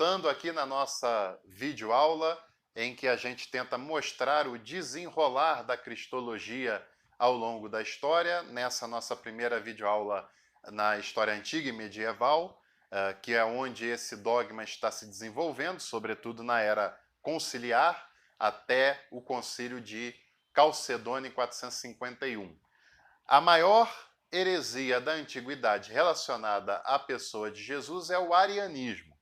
voltando aqui na nossa videoaula, em que a gente tenta mostrar o desenrolar da cristologia ao longo da história, nessa nossa primeira videoaula na história antiga e medieval, que é onde esse dogma está se desenvolvendo, sobretudo na era conciliar, até o concílio de Calcedônia em 451. A maior heresia da antiguidade relacionada à pessoa de Jesus é o arianismo.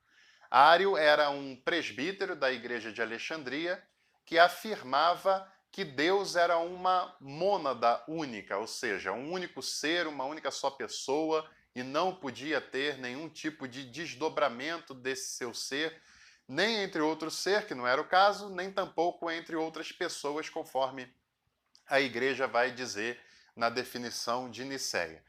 Ário era um presbítero da igreja de Alexandria que afirmava que Deus era uma mônada única, ou seja, um único ser, uma única só pessoa, e não podia ter nenhum tipo de desdobramento desse seu ser, nem entre outro ser, que não era o caso, nem tampouco entre outras pessoas, conforme a igreja vai dizer na definição de Nicéia.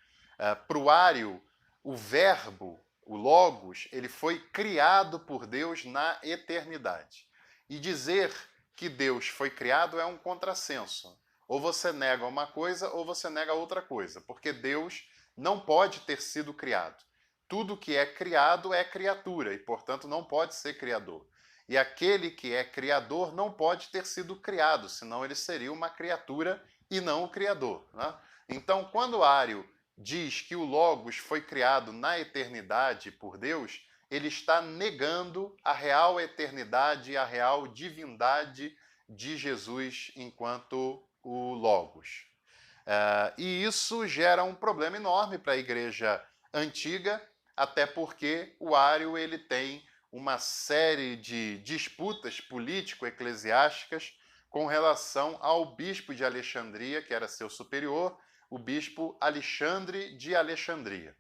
Para o Ário, o verbo, o Logos, ele foi criado por Deus na eternidade. E dizer que Deus foi criado é um contrassenso. Ou você nega uma coisa ou você nega outra coisa, porque Deus não pode ter sido criado. Tudo que é criado é criatura e, portanto, não pode ser criador. E aquele que é criador não pode ter sido criado, senão ele seria uma criatura e não o criador, né? Então, quando Ário diz que o Logos foi criado na eternidade por Deus, ele está negando a real eternidade e a real divindade de Jesus enquanto o Logos. E isso gera um problema enorme para a igreja antiga, até porque o Ário ele tem uma série de disputas político-eclesiásticas com relação ao bispo de Alexandria, que era seu superior, o bispo Alexandre de Alexandria.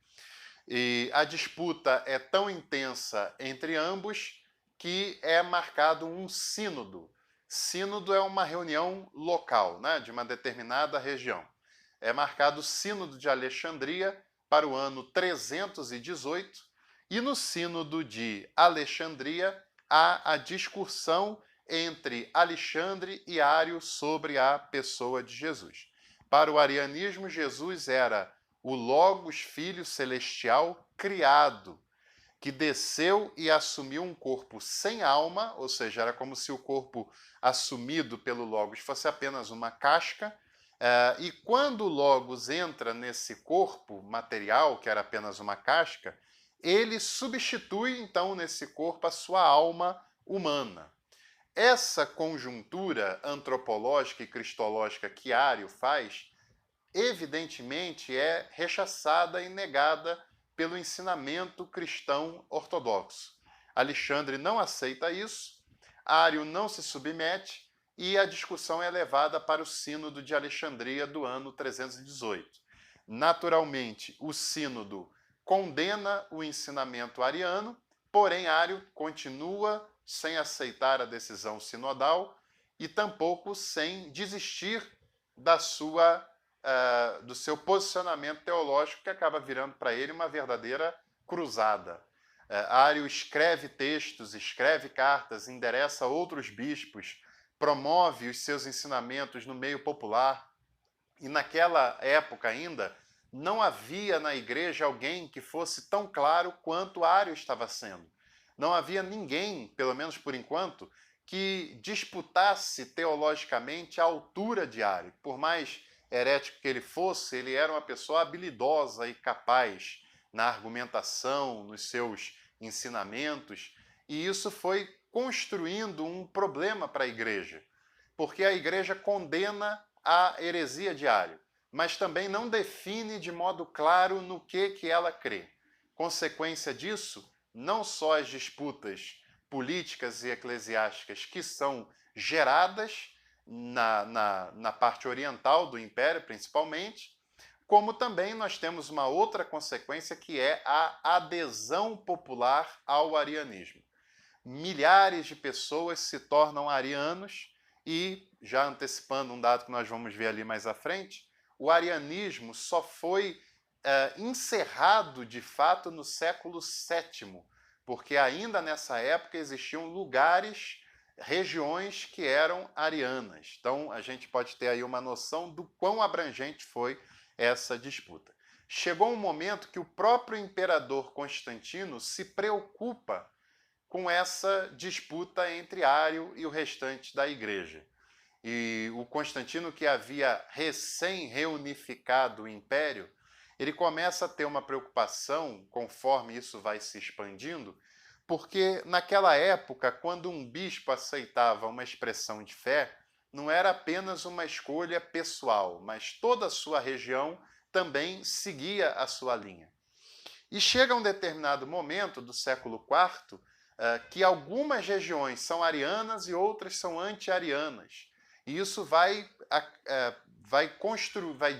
E a disputa é tão intensa entre ambos que é marcado um sínodo. Sínodo é uma reunião local, né, de uma determinada região. É marcado o Sínodo de Alexandria para o ano 318, e no Sínodo de Alexandria há a discussão entre Alexandre e Ário sobre a pessoa de Jesus. Para o arianismo, Jesus era o Logos Filho Celestial criado, que desceu e assumiu um corpo sem alma, ou seja, era como se o corpo assumido pelo Logos fosse apenas uma casca, e quando o Logos entra nesse corpo material, que era apenas uma casca, ele substitui, então, nesse corpo a sua alma humana. Essa conjuntura antropológica e cristológica que Ário faz, evidentemente é rechaçada e negada pelo ensinamento cristão ortodoxo. Alexandre não aceita isso, Ário não se submete e a discussão é levada para o Sínodo de Alexandria do ano 318. Naturalmente, o Sínodo condena o ensinamento ariano, porém Ário continua sem aceitar a decisão sinodal e tampouco sem desistir da do seu posicionamento teológico, que acaba virando para ele uma verdadeira cruzada. Ário escreve textos, escreve cartas, endereça outros bispos, promove os seus ensinamentos no meio popular, e naquela época ainda não havia na igreja alguém que fosse tão claro quanto Ário estava sendo. Não havia ninguém, pelo menos por enquanto, que disputasse teologicamente a altura de Ário. Por mais herético que ele fosse, ele era uma pessoa habilidosa e capaz na argumentação, nos seus ensinamentos, e isso foi construindo um problema para a igreja, porque a igreja condena a heresia de Ário, mas também não define de modo claro no que ela crê. Consequência disso, não só as disputas políticas e eclesiásticas que são geradas na parte oriental do Império, principalmente, como também nós temos uma outra consequência que é a adesão popular ao arianismo. Milhares de pessoas se tornam arianos e, já antecipando um dado que nós vamos ver ali mais à frente, o arianismo só foi encerrado de fato no século VII, porque ainda nessa época existiam lugares, regiões que eram arianas. Então a gente pode ter aí uma noção do quão abrangente foi essa disputa. Chegou um momento que o próprio imperador Constantino se preocupa com essa disputa entre Ário e o restante da igreja. E o Constantino, que havia recém-reunificado o império, ele começa a ter uma preocupação, conforme isso vai se expandindo, porque naquela época, quando um bispo aceitava uma expressão de fé, não era apenas uma escolha pessoal, mas toda a sua região também seguia a sua linha. E chega um determinado momento do século IV que algumas regiões são arianas e outras são anti-arianas. E isso vai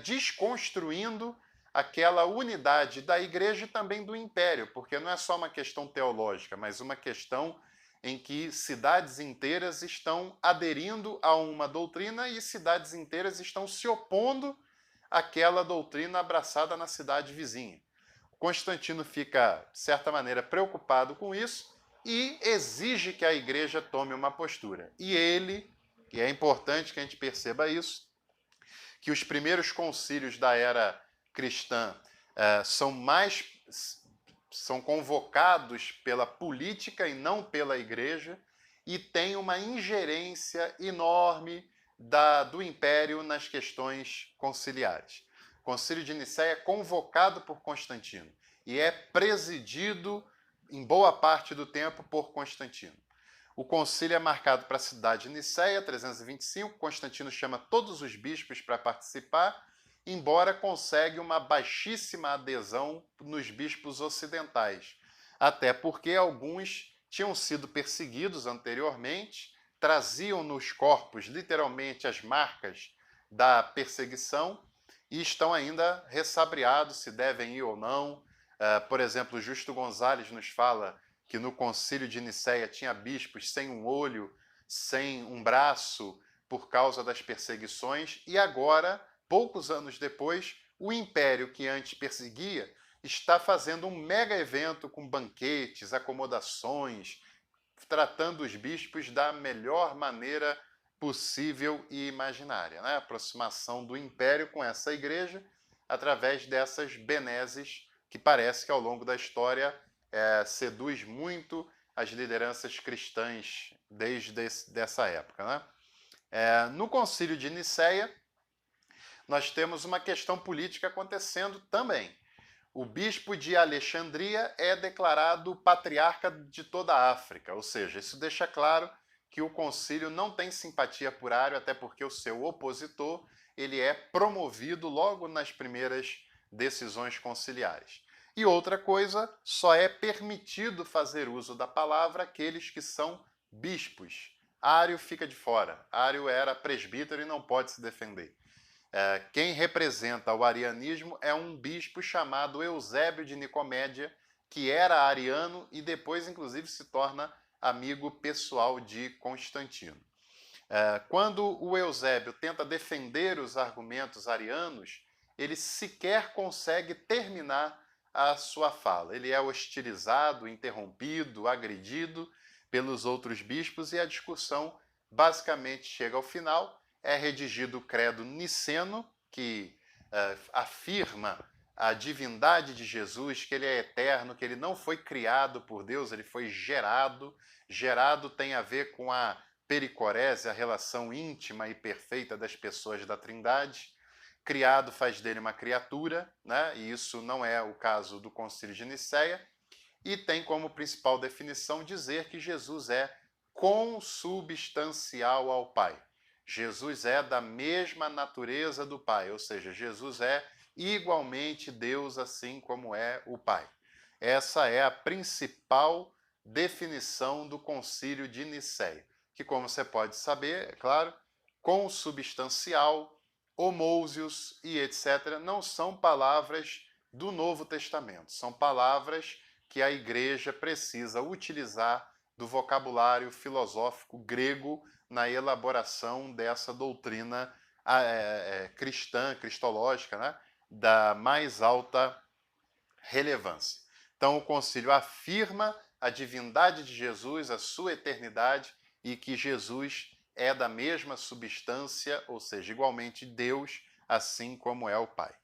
desconstruindo aquela unidade da igreja e também do império, porque não é só uma questão teológica, mas uma questão em que cidades inteiras estão aderindo a uma doutrina e cidades inteiras estão se opondo àquela doutrina abraçada na cidade vizinha. Constantino fica, de certa maneira, preocupado com isso e exige que a igreja tome uma postura. E é importante que a gente perceba isso, que os primeiros concílios da era cristã são convocados pela política e não pela igreja, e tem uma ingerência enorme do império nas questões conciliares. O Concílio de Nicéia é convocado por Constantino e é presidido, em boa parte do tempo, por Constantino. O concílio é marcado para a cidade de Nicéia, 325. Constantino chama todos os bispos para participar, embora consegue uma baixíssima adesão nos bispos ocidentais, até porque alguns tinham sido perseguidos anteriormente, traziam nos corpos, literalmente, as marcas da perseguição e estão ainda ressabriados se devem ir ou não. Por exemplo, Justo Gonzalez nos fala que no concílio de Nicéia tinha bispos sem um olho, sem um braço, por causa das perseguições, e agora, poucos anos depois, o império que antes perseguia está fazendo um mega evento com banquetes, acomodações, tratando os bispos da melhor maneira possível e imaginária, né? A aproximação do império com essa igreja através dessas benesses que parece que ao longo da história seduz muito as lideranças cristãs desde dessa época, né? No Concílio de Nicéia, nós temos uma questão política acontecendo também. O bispo de Alexandria é declarado patriarca de toda a África, ou seja, isso deixa claro que o concílio não tem simpatia por Ário, até porque o seu opositor ele é promovido logo nas primeiras decisões conciliares. E outra coisa, só é permitido fazer uso da palavra aqueles que são bispos. Ário fica de fora. Ário era presbítero e não pode se defender. Quem representa o arianismo é um bispo chamado Eusébio de Nicomédia, que era ariano e depois, inclusive, se torna amigo pessoal de Constantino. Quando o Eusébio tenta defender os argumentos arianos, ele sequer consegue terminar a sua fala. Ele é hostilizado, interrompido, agredido pelos outros bispos e a discussão basicamente chega ao final. É redigido o credo niceno, que afirma a divindade de Jesus, que ele é eterno, que ele não foi criado por Deus, ele foi gerado. Gerado tem a ver com a pericorese, a relação íntima e perfeita das pessoas da Trindade. Criado faz dele uma criatura, né? E isso não é o caso do Concílio de Nicéia, e tem como principal definição dizer que Jesus é consubstancial ao Pai. Jesus é da mesma natureza do Pai, ou seja, Jesus é igualmente Deus, assim como é o Pai. Essa é a principal definição do Concílio de Nicéia, que, como você pode saber, é claro, consubstancial, homousios e etc., não são palavras do Novo Testamento, são palavras que a igreja precisa utilizar do vocabulário filosófico grego na elaboração dessa doutrina cristã, cristológica, né, da mais alta relevância. Então, o concílio afirma a divindade de Jesus, a sua eternidade, e que Jesus é da mesma substância, ou seja, igualmente Deus, assim como é o Pai.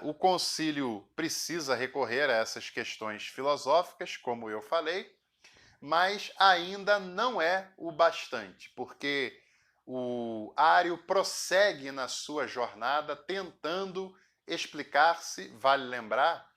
O concílio precisa recorrer a essas questões filosóficas, como eu falei, mas ainda não é o bastante, porque o Ário prossegue na sua jornada tentando explicar-se. Vale lembrar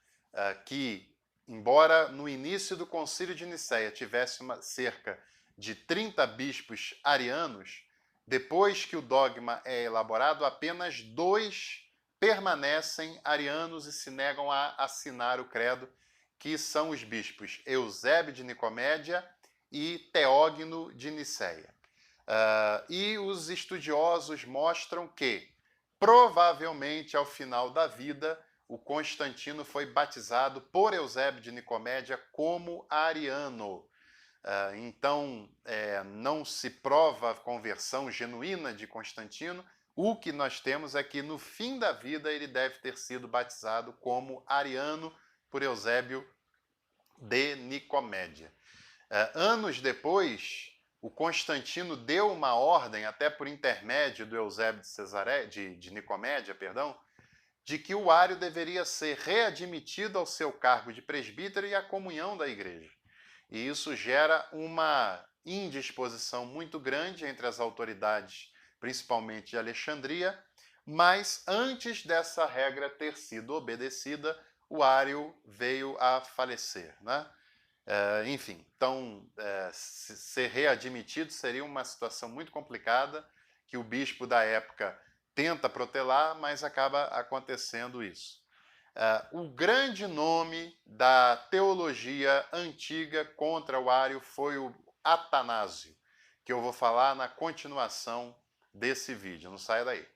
que, embora no início do Concílio de Nicéia tivesse cerca de 30 bispos arianos, depois que o dogma é elaborado, apenas 2 permanecem arianos e se negam a assinar o credo, que são os bispos Eusébio de Nicomédia e Teógno de Nicéia. E os estudiosos mostram que, provavelmente, ao final da vida, o Constantino foi batizado por Eusébio de Nicomédia como ariano. Então, não se prova a conversão genuína de Constantino. O que nós temos é que, no fim da vida, ele deve ter sido batizado como ariano por Eusébio de Nicomédia. Anos depois, o Constantino deu uma ordem, até por intermédio do Eusébio de Nicomédia, de que o Ário deveria ser readmitido ao seu cargo de presbítero e à comunhão da igreja. E isso gera uma indisposição muito grande entre as autoridades, principalmente de Alexandria, mas antes dessa regra ter sido obedecida, o Ário veio a falecer, né? Enfim, então, ser readmitido seria uma situação muito complicada, que o bispo da época tenta protelar, mas acaba acontecendo isso. O grande nome da teologia antiga contra o Ário foi o Atanásio, que eu vou falar na continuação desse vídeo. Não saia daí.